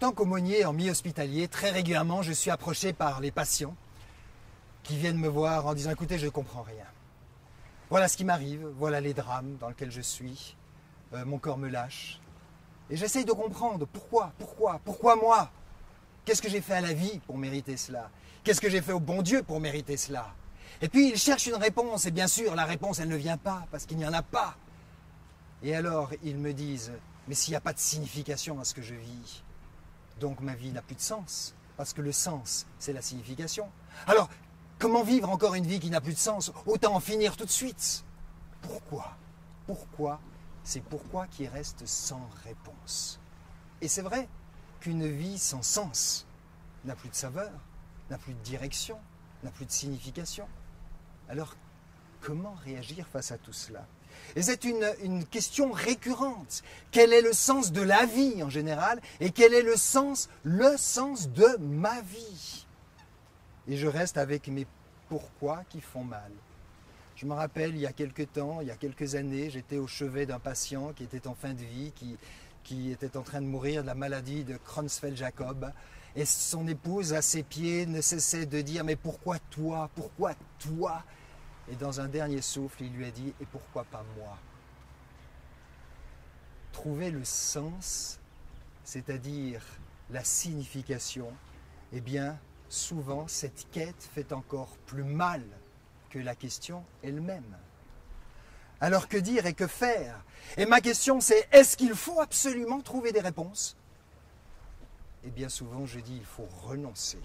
tant qu'aumônier en mi-hospitalier, très régulièrement, je suis approché par les patients qui viennent me voir en disant « Écoutez, je ne comprends rien. Voilà ce qui m'arrive, voilà les drames dans lesquels je suis, mon corps me lâche. » Et j'essaye de comprendre pourquoi moi? Qu'est-ce que j'ai fait à la vie pour mériter cela? Qu'est-ce que j'ai fait au bon Dieu pour mériter cela? Et puis ils cherchent une réponse, et bien sûr, la réponse, elle ne vient pas, parce qu'il n'y en a pas. Et alors, ils me disent, mais s'il n'y a pas de signification à ce que je vis, donc ma vie n'a plus de sens, parce que le sens, c'est la signification. Alors, comment vivre encore une vie qui n'a plus de sens? Autant en finir tout de suite. Pourquoi? Pourquoi? C'est pourquoi qui reste sans réponse. Et c'est vrai qu'une vie sans sens n'a plus de saveur, n'a plus de direction, n'a plus de signification. Alors, comment réagir face à tout cela? Et c'est une question récurrente. Quel est le sens de la vie en général et quel est le sens de ma vie? Et je reste avec mes pourquoi qui font mal. Je me rappelle, il y a quelques temps, il y a quelques années, j'étais au chevet d'un patient qui était en fin de vie, qui était en train de mourir de la maladie de Creutzfeldt-Jakob. Et son épouse, à ses pieds, ne cessait de dire « Mais pourquoi toi? Pourquoi toi ?» Et dans un dernier souffle, il lui a dit « Et pourquoi pas moi ?» Trouver le sens, c'est-à-dire la signification, eh bien, souvent, cette quête fait encore plus mal que la question elle-même. Alors que dire et que faire? Et ma question c'est, est-ce qu'il faut absolument trouver des réponses? Et bien souvent je dis, il faut renoncer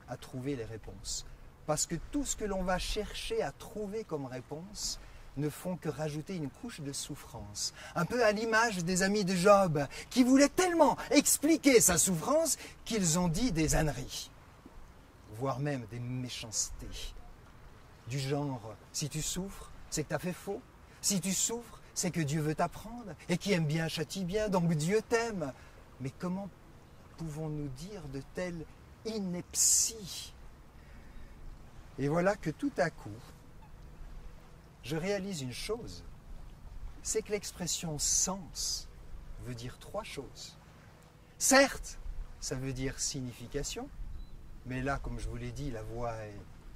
à trouver les réponses. Parce que tout ce que l'on va chercher à trouver comme réponse ne font que rajouter une couche de souffrance. Un peu à l'image des amis de Job, qui voulaient tellement expliquer sa souffrance qu'ils ont dit des âneries, voire même des méchancetés. Du genre, si tu souffres, c'est que tu as fait faux. Si tu souffres, c'est que Dieu veut t'apprendre. Et qui aime bien châtie bien, donc Dieu t'aime. Mais comment pouvons-nous dire de telles inepties? Et voilà que tout à coup, je réalise une chose. C'est que l'expression sens veut dire trois choses. Certes, ça veut dire signification. Mais là, comme je vous l'ai dit, la voix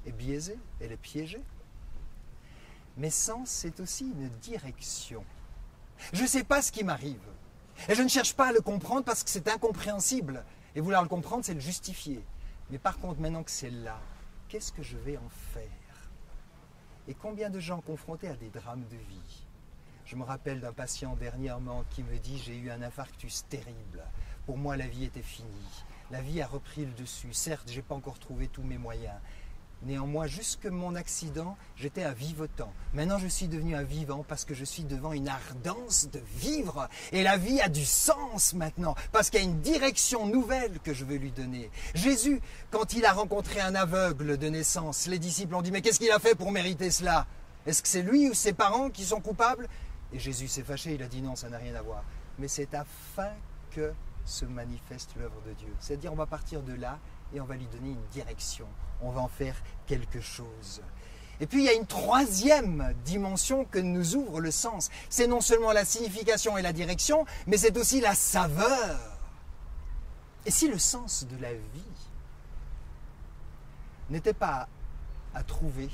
est biaisée, elle est piégée. Mais sens, c'est aussi une direction. Je ne sais pas ce qui m'arrive. Et je ne cherche pas à le comprendre parce que c'est incompréhensible. Et vouloir le comprendre, c'est le justifier. Mais par contre, maintenant que c'est là, qu'est-ce que je vais en faire? Et combien de gens confrontés à des drames de vie? Je me rappelle d'un patient dernièrement qui me dit « J'ai eu un infarctus terrible. Pour moi, la vie était finie. La vie a repris le dessus. Certes, je n'ai pas encore trouvé tous mes moyens. Néanmoins, jusque mon accident, j'étais un vivotant. Maintenant, je suis devenu un vivant parce que je suis devant une ardence de vivre. Et la vie a du sens maintenant, parce qu'il y a une direction nouvelle que je veux lui donner. Jésus, quand il a rencontré un aveugle de naissance, les disciples ont dit « Mais qu'est-ce qu'il a fait pour mériter cela? Est-ce que c'est lui ou ses parents qui sont coupables ?» Et Jésus s'est fâché, il a dit « Non, ça n'a rien à voir. Mais c'est afin que se manifeste l'œuvre de Dieu. » C'est-à-dire, on va partir de là et on va lui donner une direction. On va en faire quelque chose. Et puis il y a une troisième dimension que nous ouvre le sens. C'est non seulement la signification et la direction, mais c'est aussi la saveur. Et si le sens de la vie n'était pas à trouver,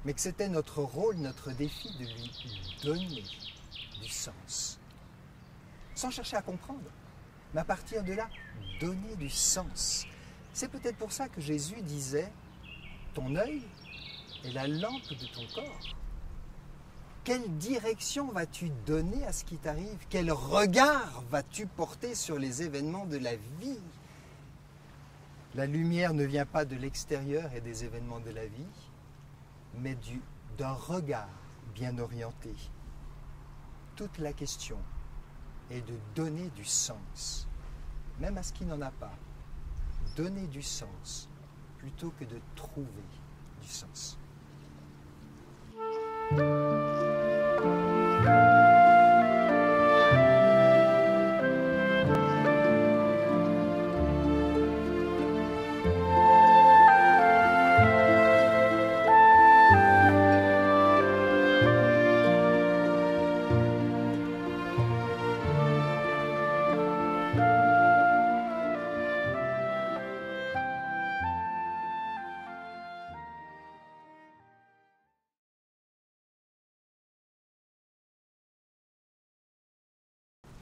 mais que c'était notre rôle, notre défi de lui donner du sens, sans chercher à comprendre, mais à partir de là, donner du sens. C'est peut-être pour ça que Jésus disait « Ton œil est la lampe de ton corps. » Quelle direction vas-tu donner à ce qui t'arrive? Quel regard vas-tu porter sur les événements de la vie? La lumière ne vient pas de l'extérieur et des événements de la vie, mais d'un regard bien orienté. Toute la question est de donner du sens, même à ce qui n'en a pas. Donner du sens plutôt que de trouver du sens.